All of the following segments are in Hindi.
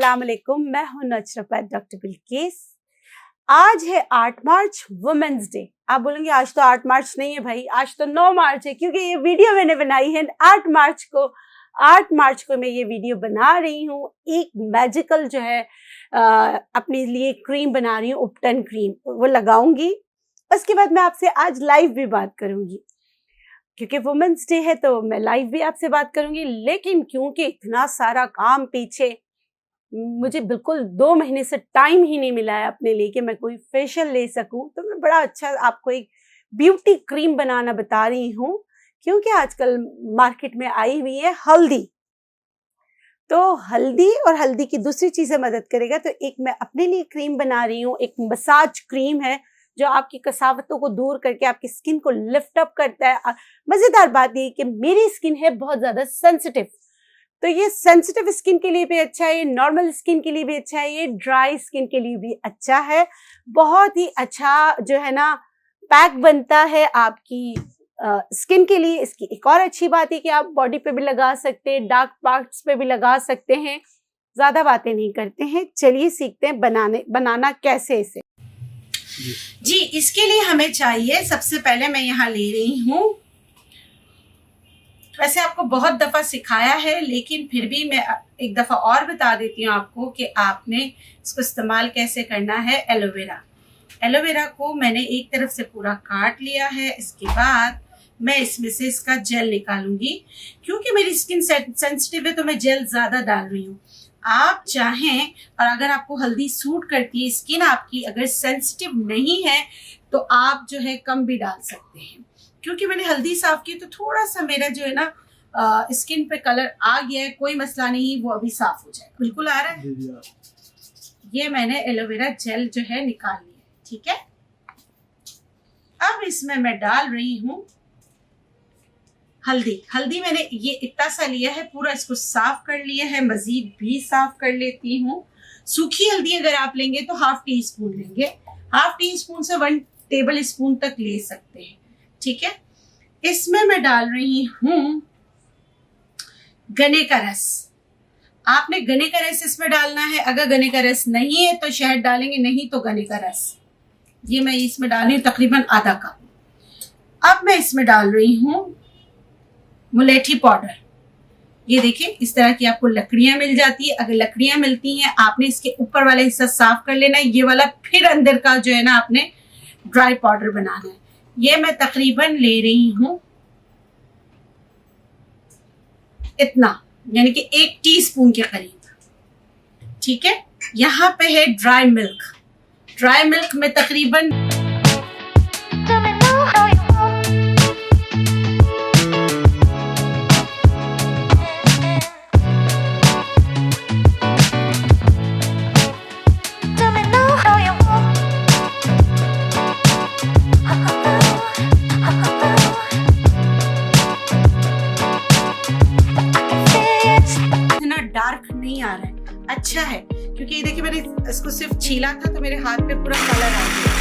अस्सलाम वालेकुम, मैं हूं नचरोपैथ डॉक्टर बिल्किस। आज है 8 मार्च वुमेन्स डे। आप बोलेंगे आज तो 8 मार्च नहीं है भाई, आज तो 9 मार्च है, क्योंकि ये वीडियो मैंने बनाई है 8 मार्च को। 8 मार्च को मैं ये वीडियो बना रही हूँ। एक मैजिकल जो है अपने लिए क्रीम बना रही हूँ, उपटन क्रीम, वो लगाऊंगी। उसके बाद मैं आपसे आज लाइव भी बात करूंगी, क्योंकि वुमेन्स डे है तो मैं लाइव भी आपसे बात करूंगी। लेकिन क्योंकि इतना सारा काम पीछे, मुझे बिल्कुल 2 महीने से टाइम ही नहीं मिला है अपने लिए कि मैं कोई फेशियल ले सकूं, तो मैं बड़ा अच्छा आपको एक ब्यूटी क्रीम बनाना बता रही हूँ। क्योंकि आजकल मार्केट में आई हुई है हल्दी, तो हल्दी और हल्दी की दूसरी चीजें मदद करेगा। तो एक मैं अपने लिए क्रीम बना रही हूँ, एक मसाज क्रीम है जो आपकी कसावतों को दूर करके आपकी स्किन को लिफ्ट अप करता है। मजेदार बात ये कि मेरी स्किन है बहुत ज्यादा सेंसिटिव, तो ये सेंसिटिव स्किन के लिए भी अच्छा है, ये नॉर्मल स्किन के लिए भी अच्छा है, ये ड्राई स्किन के लिए भी अच्छा है। बहुत ही अच्छा जो है ना पैक बनता है आपकी स्किन के लिए। इसकी एक और अच्छी बात है कि आप बॉडी पे भी लगा सकते हैं, डार्क पार्ट्स पे भी लगा सकते हैं। ज्यादा बातें नहीं करते हैं, चलिए सीखते हैं बनाना कैसे इसे। जी, इसके लिए हमें चाहिए, सबसे पहले मैं यहाँ ले रही हूँ, वैसे आपको बहुत दफा सिखाया है लेकिन फिर भी मैं एक दफा और बता देती हूँ आपको कि आपने इसको इस्तेमाल कैसे करना है। एलोवेरा, एलोवेरा को मैंने एक तरफ से पूरा काट लिया है। इसके बाद मैं इसमें से इसका जेल निकालूंगी। क्योंकि मेरी स्किन सेंसिटिव है तो मैं जेल ज्यादा डाल रही हूँ। आप चाहें, और अगर आपको हल्दी सूट करती है, स्किन आपकी अगर सेंसिटिव नहीं है तो आप जो है कम भी डाल सकते हैं। क्योंकि मैंने हल्दी साफ की तो थोड़ा सा मेरा जो है ना स्किन पे कलर आ गया है, कोई मसला नहीं, वो अभी साफ हो जाएगा। बिल्कुल आ रहा है। ये मैंने एलोवेरा जेल जो है निकाल लिया, ठीक है। अब इसमें मैं डाल रही हूँ हल्दी। हल्दी मैंने ये इतना सा लिया है, पूरा इसको साफ कर लिया है, मजीद भी साफ कर लेती हूँ। सूखी हल्दी अगर आप लेंगे तो ½ टी स्पून लेंगे, ½ टी स्पून से 1 टेबल स्पून तक ले सकते हैं, ठीक है। इसमें मैं डाल रही हूं गन्ने का रस। आपने गन्ने का रस इसमें डालना है। अगर गन्ने का रस नहीं है तो शहद डालेंगे, नहीं तो गन्ने का रस। ये मैं इसमें डाल रही हूँ तकरीबन आधा कप। अब मैं इसमें डाल रही हूं मुलेठी पाउडर। ये देखिए, इस तरह की आपको लकड़ियां मिल जाती है। अगर लकड़ियां मिलती हैं, आपने इसके ऊपर वाला हिस्सा साफ कर लेना है, ये वाला फिर अंदर का जो है ना आपने ड्राई पाउडर बनाना है। ये मैं तकरीबन ले रही हूं इतना, यानी कि 1 टीस्पून के करीब, ठीक है। यहाँ पे है ड्राई मिल्क। ड्राई मिल्क में तकरीबन डार्क नहीं आ रहा है, अच्छा है। क्योंकि ये देखिए, मैंने इसको सिर्फ छीला था तो मेरे हाथ पे पूरा कलर आ गया।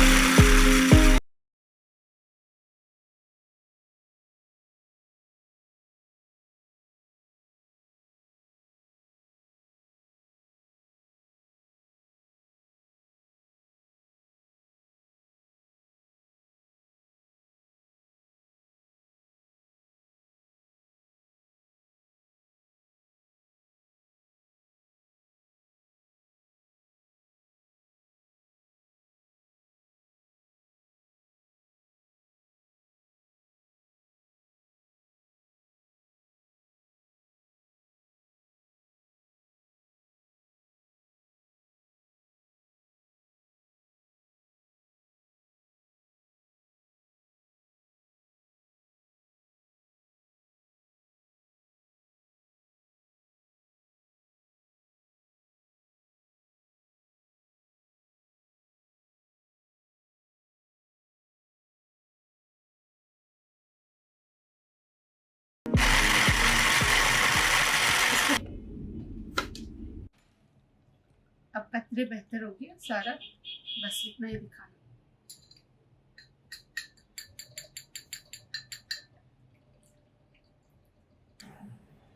अब कतरे बेहतर हो गया सारा, बस इतना ही दिखाना।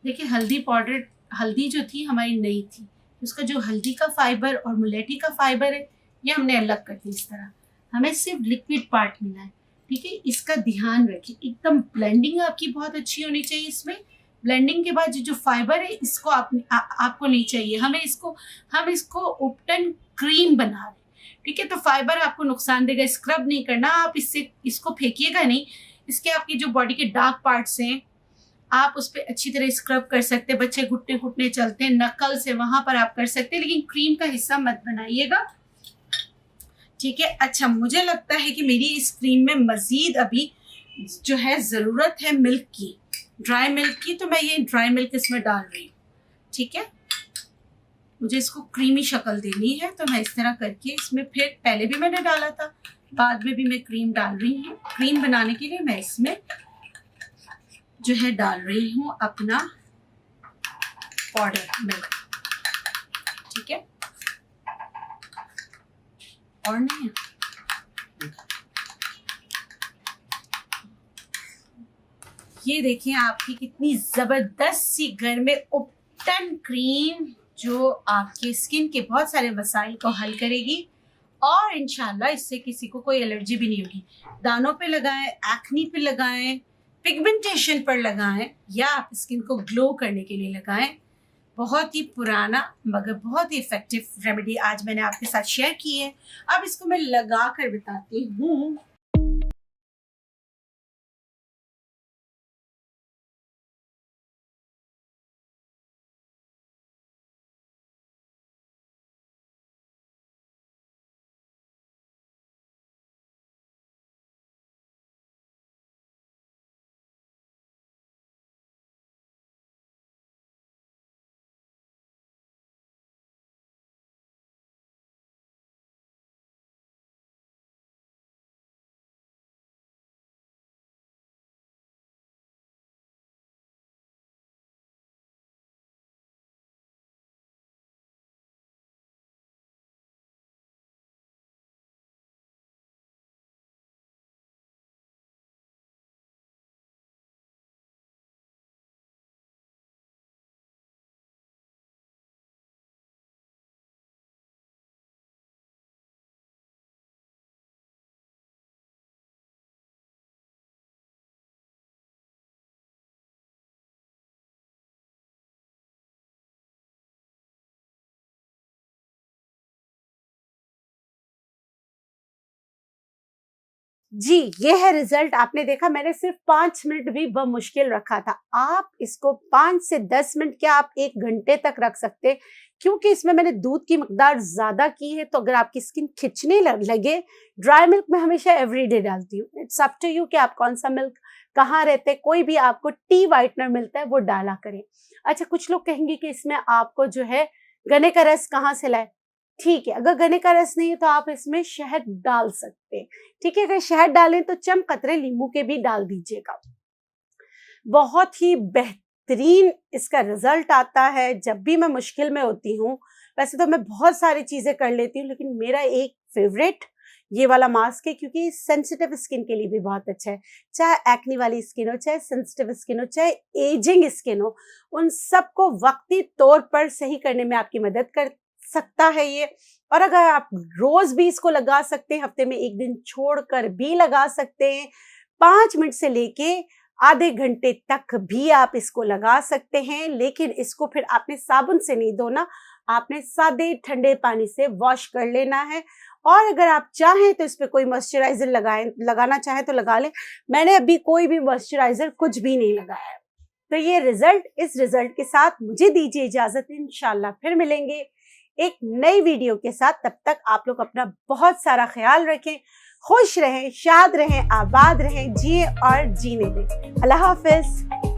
देखिए, हल्दी पाउडर, हल्दी जो थी हमारी नई थी, उसका जो हल्दी का फाइबर और मुलेठी का फाइबर है ये हमने अलग कर दिया। इस तरह हमें सिर्फ लिक्विड पार्ट मिला है, ठीक है। इसका ध्यान रखिए, एकदम ब्लेंडिंग आपकी बहुत अच्छी होनी चाहिए। इसमें ब्लेंडिंग के बाद जो फाइबर है इसको आपको नहीं चाहिए, हम इसको उपटन क्रीम बना रहे हैं, ठीक है। तो फाइबर आपको नुकसान देगा, स्क्रब नहीं करना आप, इसको फेंकिएगा नहीं। इसके आपकी जो बॉडी के डार्क पार्ट्स हैं आप उस पर अच्छी तरह स्क्रब कर सकते हैं। बच्चे घुटने घुटने चलते हैं नकल से, वहां पर आप कर सकते हैं, लेकिन क्रीम का हिस्सा मत बनाइएगा, ठीक है। अच्छा, मुझे लगता है कि मेरी इस क्रीम में मजीद अभी जो है ज़रूरत है मिल्क की, ड्राई मिल्क की, तो मैं ये ड्राई मिल्क इसमें डाल रही हूँ, ठीक है। मुझे इसको क्रीमी शक्ल देनी है तो मैं इस तरह करके इसमें, फिर पहले भी मैंने डाला था, बाद में भी मैं क्रीम डाल रही हूँ। क्रीम बनाने के लिए मैं इसमें जो है डाल रही हूँ अपना पाउडर मिल्क, ठीक है। और नहीं है, ये देखिए आपकी कितनी जबरदस्त सी घर में उपटन क्रीम जो आपके स्किन के बहुत सारे मसाइल को हल करेगी और इंशाल्लाह इससे किसी को कोई एलर्जी भी नहीं होगी। दानों पे लगाएं, एक्नी पे लगाएं, पिगमेंटेशन पर लगाएं, या आप स्किन को ग्लो करने के लिए लगाएं। बहुत ही पुराना मगर बहुत ही इफेक्टिव रेमेडी आज मैंने आपके साथ शेयर की है। अब इसको मैं लगा कर बताती हूँ। जी, ये है रिजल्ट। आपने देखा, मैंने सिर्फ 5 मिनट भी बमुश्किल रखा था। आप इसको 5 से 10 मिनट, क्या आप 1 घंटे तक रख सकते हैं, क्योंकि इसमें मैंने दूध की मकदार ज्यादा की है। तो अगर आपकी स्किन खिंचने लगे, ड्राई मिल्क मैं हमेशा एवरीडे डालती हूँ। इट्स अप टू यू कि आप कौन सा मिल्क, कहाँ रहते हैं, कोई भी आपको टी वाइटनर मिलता है वो डाला करें। अच्छा, कुछ लोग कहेंगे कि इसमें आपको जो है गन्ने का रस कहाँ से लाए, ठीक है। अगर गन्ने का रस नहीं है तो आप इसमें शहद डाल सकते हैं, ठीक है। अगर शहद डालें तो चंद कतरे नींबू के भी डाल दीजिएगा। बहुत ही बेहतरीन इसका रिजल्ट आता है जब भी मैं मुश्किल में होती हूँ। वैसे तो मैं बहुत सारी चीजें कर लेती हूँ, लेकिन मेरा एक फेवरेट ये वाला मास्क है, क्योंकि सेंसिटिव स्किन के लिए भी बहुत अच्छा है। चाहे एक्नी वाली स्किन हो, चाहे सेंसिटिव स्किन हो, चाहे एजिंग स्किन हो, उन सबको वक्ती तौर पर सही करने में आपकी मदद कर सकता है ये। और अगर आप रोज भी इसको लगा सकते हैं, हफ्ते में 1 दिन छोड़कर भी लगा सकते हैं, 5 मिनट से लेके आधे घंटे तक भी आप इसको लगा सकते हैं। लेकिन इसको फिर आपने साबुन से नहीं धोना, आपने सादे ठंडे पानी से वॉश कर लेना है। और अगर आप चाहें तो इस पर कोई मॉइस्चराइजर लगाना चाहे तो लगा लें। मैंने अभी कोई भी मॉइस्चराइजर कुछ भी नहीं लगाया है। तो ये इस रिजल्ट के साथ मुझे दीजिए इजाजत। इंशाल्लाह फिर मिलेंगे एक नई वीडियो के साथ। तब तक आप लोग अपना बहुत सारा ख्याल रखें, खुश रहें, शाद रहें, आबाद रहें, जिए और जीने दें। अल्लाह हाफिज।